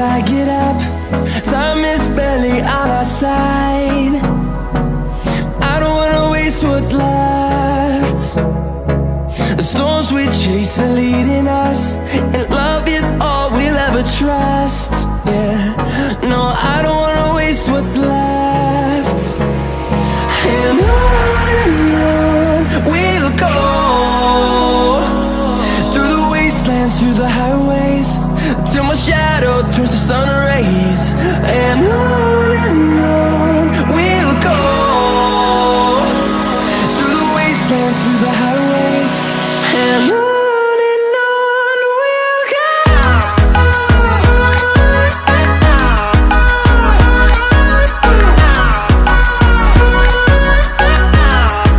I get up. Time is barely on our side. I don't wanna waste what's left. The storms we chase are leading us, and love is all we'll ever trust. Yeah, no, I don't wanna waste what's left. And on we'll go, through the wastelands, through the highways, till my shadow turns to sun rays.